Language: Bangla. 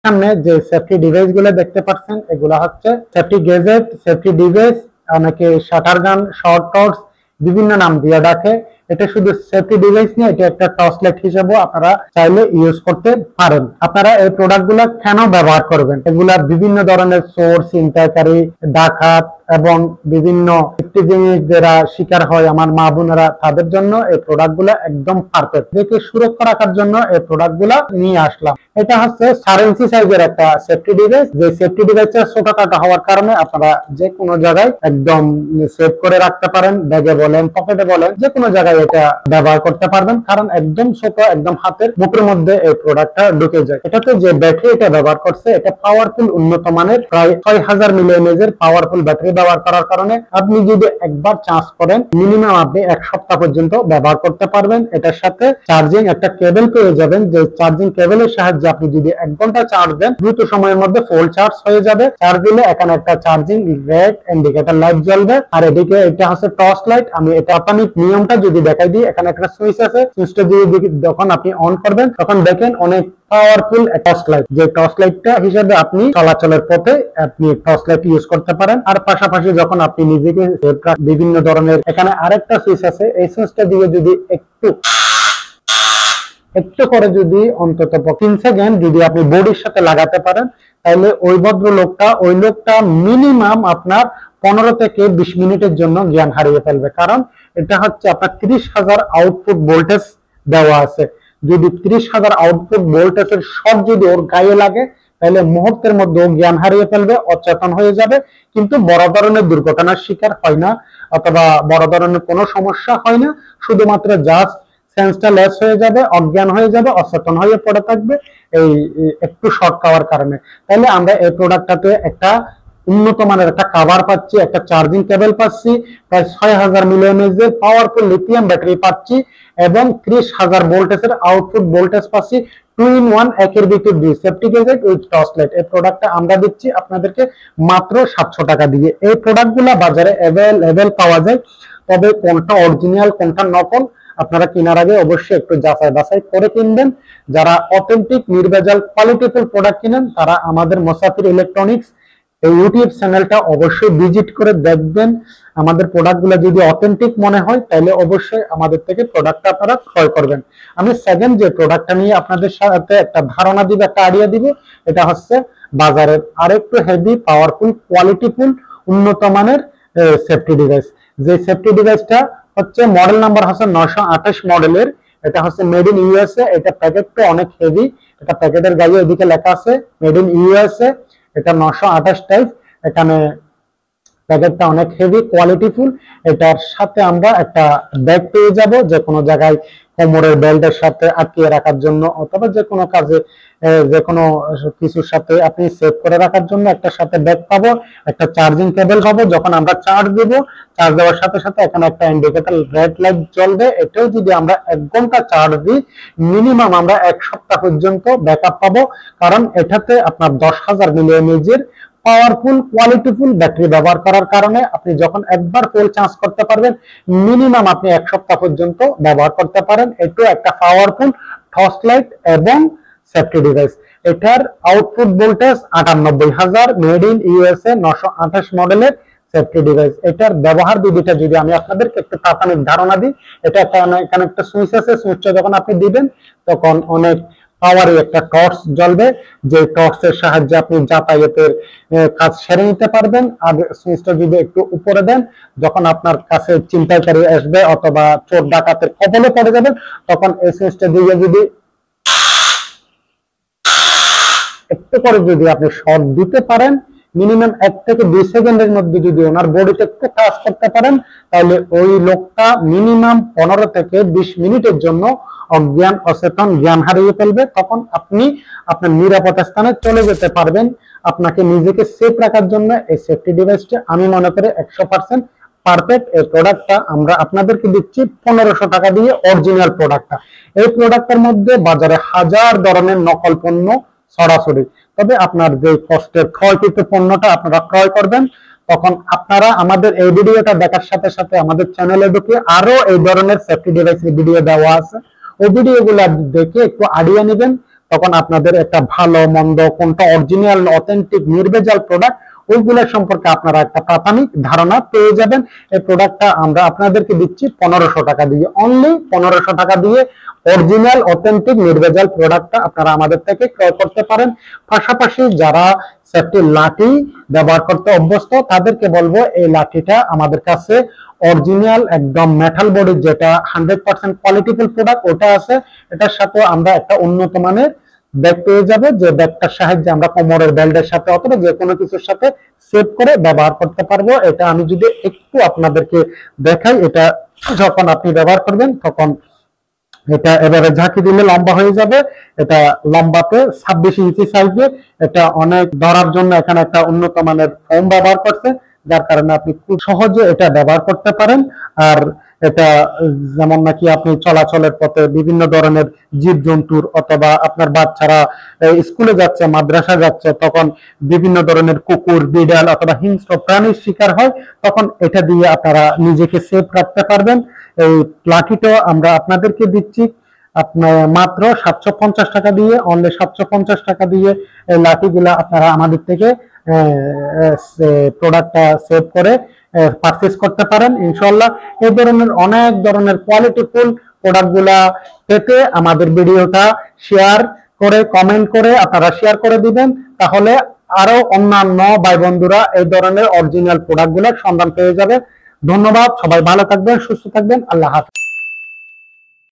সামনে যে সেফটি ডিভাইস গুলো দেখতে পাচ্ছেন এগুলা হচ্ছে সেফটি গেজেট, সেফটি ডিভাইস, অনেকে শাটার গান, শর্ট টর্চ বিভিন্ন নাম দিয়ে ডাকে। এটা শুধু সেফটি ডিভাইস নিয়ে, এটা একটা টর্চ লাইট হিসেবে আপনারা চাইলে ইউজ করতে পারেন। আপনারা এই প্রোডাক্ট গুলা কেন ব্যবহার করবেন? এগুলা বিভিন্ন ধরনের চোর, ছিনতাইকারী, ডাকাত এবং বিভিন্ন জিনিস যারা শিকার হয় আমার মা বোনেরা, তাদের জন্য এই প্রোডাক্ট গুলা একদম পারফেক্ট। এদেরকে সুরক্ষা রাখার জন্য এই প্রোডাক্ট গুলা নিয়ে আসলাম। এটা হচ্ছে 4 ইঞ্চি সাইজের একটা সেফটি ডিভাইস। যে সেফটি ডিভাইসটা ছোটখাটো হওয়ার কারণে আপনারা যে কোনো জায়গায় একদম সেভ করে রাখতে পারেন, ব্যাগে বলেন, পকেটে বলেন, যে কোনো জায়গায় এটা ব্যবহার করতে পারবেন, কারণ একদম ছোট, একদম হাতের মুখের মধ্যে এই প্রোডাক্টটা ঢুকে যায়। এটাতে যে ব্যাটারি এটা ব্যবহার করছে, এটা পাওয়ারফুল উন্নত মানের, প্রায় 6000 মিলিঅ্যাম্পিয়ারের পাওয়ারফুল ব্যাটারি ব্যবহার করার কারণে আপনি যদি একবার চার্জ করেন মিনিমাম আপনি 1 সপ্তাহ পর্যন্ত ব্যবহার করতে পারবেন। এটার সাথে চার্জিং একটা কেবল পেয়ে যাবেন, যে চার্জিং কেবলের সাহায্যে আপনি যদি 1 ঘন্টা চার্জ দেন দ্রুত সময়ের মধ্যে ফুল চার্জ হয়ে যাবে। চার্জ দিলে এখানে একটা চার্জিং রেড ইন্ডিকেটর লাইট জ্বলবে, আর এদিকে এটা হচ্ছে টর্চ লাইট। আমি এটা আপনার নিয়মটা যদি দেখাই দিই, এখানে একটা সুইচ আছে, সুইচটা যদি যখন আপনি অন করবেন তখন দেখেন অনেক পাওয়ারফুল টর্চ লাইট। যে টর্চ লাইটটা হিসেবে আপনি চলাচলের পথে আপনি টর্চ লাইট ইউজ করতে পারেন। আর পাশাপাশি যখন আপনি নিজেকে বিভিন্ন ধরনের, এখানে আরেকটা সুইচ আছে, এই সুইচটা দিয়ে যদি একটু করে যদি অন্তত 3 সেকেন্ড যদি আপনি বডির সাথে লাগাতে পারেন, তাহলে ওই লোকটা মিনিমাম আপনার 15 থেকে 20 মিনিটের জন্য জ্ঞান হারিয়ে ফেলবে। কারণ এটা হচ্ছে আপনার 30,000 আউটপুট ভোল্টেজ দেওয়া আছে। যদি 30,000 আউটপুট ভোল্টেজের শর্ট যদি ওর গায়ে লাগে, তাহলে মুহূর্তের মধ্যে জ্ঞান হারিয়ে ফেলবে, অচেতন হয়ে যাবে, কিন্তু বড় ধরনের দুর্ঘটনার শিকার হয় না, অথবা বড় ধরনের কোনো সমস্যা হয় না। শুধুমাত্র জাস্ট সেন্সটা লেস হয়ে যাবে, অজ্ঞান হয়ে যাবে, অচেতন হয়ে পড়ে থাকবে এই একটু শর্ট খাওয়ার কারণে। তাহলে আমরা এই প্রোডাক্টটাতে একটা উন্নত মানের একটা কভার পাচ্ছি, একটা চার্জিং কেবল পাচ্ছি, প্রায় 6000 মিলিঅ্যাম্পিয়ারের পাওয়ারফুল লিথিয়াম ব্যাটারি পাচ্ছি, এবং 30,000 ভোল্টেজের আউটপুট ভোল্টেজ পাচ্ছি। 2 in 1 একের ভিতর 2 safety gadget with torch light. এই প্রোডাক্টটা আমরা দিচ্ছি আপনাদেরকে মাত্র 700 টাকা দিয়ে। এই প্রোডাক্টগুলো বাজারে অ্যাভেলেবল পাওয়া যায়, তবে কোনটা অরিজিনাল কোনটা নকল আপনারা কেনার আগে অবশ্যই একটু যাচাই বাছাই করে কিনবেন। যারা অথেন্টিক নির্ভেজাল কোয়ালিটিফুল প্রোডাক্ট কিনেন তারা আমাদের মোসাফির ইলেকট্রনিক্স এই ইউটিউব চ্যানেলটা অবশ্যই ভিজিট করে দেখবেন। আমাদের প্রোডাক্টগুলো যদি অথেন্টিক মনে হয় তাহলে অবশ্যই আমাদের থেকে প্রোডাক্টটা আপনারা ক্রয় করবেন। আমি সেকেন্ড যে প্রোডাক্টটা নিয়ে আপনাদের সাথে একটা ধারণা দিব, একটা আইডিয়া দিব, এটা হচ্ছে বাজারের আরেকটু হেভি পাওয়ারফুল কোয়ালিটিফুল উন্নত মানের সেফটি ডিভাইস। যে সেফটি ডিভাইসটা হচ্ছে মডেল নাম্বার হচ্ছে 928 মডেলের। এটা হচ্ছে মেড ইন ইউএসএ। এটা প্যাকেটটা অনেক হেভি, এটা প্যাকেটের গায়ে এদিকে লেখা আছে মেড ইন ইউএসএ। এটা 928 টাইপ, এখানে প্যাকেটটা অনেক হেভি কোয়ালিটিফুল। এটার সাথে আমরা একটা ব্যাগ পেয়ে যাব, যে কোনো জায়গায় কোমরের বেল্টের সাথে আটকিয়ে রাখার জন্য, অথবা যে কোনো কাজে যে কোনো কিছুর সাথে আপনি সেভ করে রাখার জন্য একটা সাথে ব্যাগ পাবো, একটা চার্জিং কেবল পাবো। যখন আমরা চার্জ দেব, চার্জ দেওয়ার সাথে সাথে এখানে একটা ইন্ডিকেটর রেড লাইট জ্বলবে। এটাও যদি আমরা 1 ঘন্টা চার্জ দিই মিনিমাম আমরা 1 সপ্তাহ পর্যন্ত ব্যাকআপ পাবো, কারণ এটাতে আপনার 10,000 মিলিঅ্যাম্পিয়ারের পাওয়ারফুল কোয়ালিটিফুল ব্যাটারি ব্যবহার করার কারণে আপনি যখন একবার ফুল চার্জ করতে পারবেন মিনিমাম আপনি 1 সপ্তাহ পর্যন্ত ব্যবহার করতে পারেন। এটাও একটা পাওয়ারফুল টর্চ লাইট এবং সেফটি ডিভাইস। এটার output voltage 98,000, made in USA, 928 মডেলের সেফটি ডিভাইস। এটার ব্যবহার বিধিটা যদি আমি আপনাদেরকে একটু প্রাথমিক ধারণা দিই, এটা এখানে একটা সুইচ আছে, সুইচটা যখন আপনি দিবেন তখন অনেক পাওয়ারে একটা টর্চ জ্বলবে, যে টর্চের সাহায্যে আপনি যাতায়াতের কাজ সেরে নিতে পারবেন। আর সুইচটা যদি একটু উপরে দেন, যখন আপনার কাছে ছিনতাইকারী আসবে অথবা চোর ডাকাতের কবলে পড়ে যাবেন, তখন এই সুইচটা দিয়ে যদি একটু করে যদি আপনি শর্ট দিতে পারেন, মিনিমাম 1 থেকে 2 সেকেন্ডের মধ্যে যদি ওনার বডিতে একটু কাজ করতে পারেন, তাহলে ওই লোকটা মিনিমাম 15 থেকে 20 মিনিটের জন্য অজ্ঞান, অচেতন, জ্ঞান হারিয়ে ফেলবে। তখন আপনি আপনার নিরাপদ স্থানে চলে যেতে পারবেন। আপনাকে নিজেকে সেফ রাখার জন্য এই সেফটি ডিভাইসটা আমি মনে করি 100% পারফেক্ট। এই প্রোডাক্টটা আমরা আপনাদেরকে দিচ্ছি 1500 টাকা দিয়ে, অরিজিনাল প্রোডাক্টটা। এই প্রোডাক্টের মধ্যে বাজারে হাজার ধরনের নকল পণ্য সরাসরি, তবে আপনার যে কষ্টের ক্রয়কৃত পণ্যটা আপনারা ক্রয় করবেন, তখন আপনারা আমাদের এই ভিডিওটা দেখার সাথে সাথে আমাদের চ্যানেলে ঢুকে আরো এই ধরনের সেফটি ডিভাইসের ভিডিও দেওয়া আছে, ওই ভিডিওগুলো দেখে একটু আইডিয়া নেবেন। তখন আপনাদের একটা ভালো মন্দ কোনটা অরিজিনাল অথেন্টিক নির্ভেজাল প্রোডাক্ট ওইগুলোর সম্পর্কে আপনারা একটা প্রাথমিক ধারণা পেয়ে যাবেন। এই প্রোডাক্টটা আমরা আপনাদেরকে দিচ্ছি 1500 টাকা দিয়ে, অনলি 1500 টাকা দিয়ে অরিজিনাল অথেন্টিক নির্ভেজাল প্রোডাক্টটা আপনারা আমাদের থেকে ক্রয় করতে পারেন। পাশাপাশি যারা সেফটি লাঠি ব্যবহার করতে অভ্যস্ত তাদেরকে বলবো এই লাঠিটা আমাদের কাছে অরিজিনাল একদম মেটাল বডির যেটা 100% কোয়ালিটিফুল প্রোডাক্ট ওটা আছে। এটার সাথে আমরা একটা উন্নত মানের ব্যাগ পেয়ে যাবে, যে ব্যাগটার সাহায্যে আমরা কোমরের বেল্টের সাথে অথবা যে কোনো কিছুর সাথে সেভ করে ব্যবহার করতে পারবো। এটা আমি যদি একটু আপনাদেরকে দেখাই, এটা যখন আপনি ব্যবহার করবেন তখন এটা এবারে ঝাঁকি দিলে লম্বা হয়ে যাবে। এটা লম্বাতে 26 ইঞ্চি সাইজে, এটা অনেক ধরার জন্য এখানে একটা উন্নত মানের ফোম ব্যবহার করছে, যার কারণে আপনি খুব সহজে এটা ব্যবহার করতে পারেন। আর এটা যেমন নাকি আপনি চলাচলের পথে বিভিন্ন ধরনের জীবজন্তুর অথবা আপনার বাচ্চারা স্কুলে যাচ্ছে মাদ্রাসা যাচ্ছে তখন বিভিন্ন ধরনের কুকুর বিড়াল অথবা হিংস্র প্রাণীর শিকার হয়, তখন এটা দিয়ে আপনারা নিজেকে সেফ রাখতে পারবেন। এই লাঠিটা আমরা আপনাদেরকে দিচ্ছি আপনার মাত্র 750 টাকা দিয়ে, অনলি 750 টাকা দিয়ে এই লাঠিগুলা আপনারা আমাদের থেকে প্রোডাক্টটা সেভ করে পারচেজ করতে পারেন ইনশাআল্লাহ। এই ধরনের অনেক ধরনের কোয়ালিটিফুল প্রোডাক্ট গুলা পেতে আমাদের ভিডিওটা শেয়ার করে কমেন্ট করে আপনারা শেয়ার করে দিবেন, তাহলে আরো অন্যান্য ভাই বন্ধুরা এই ধরনের অরিজিনাল প্রোডাক্ট গুলার সন্ধান পেয়ে যাবে। ধন্যবাদ, সবাই ভালো থাকবেন, সুস্থ থাকবেন, আল্লাহ হাফেজ।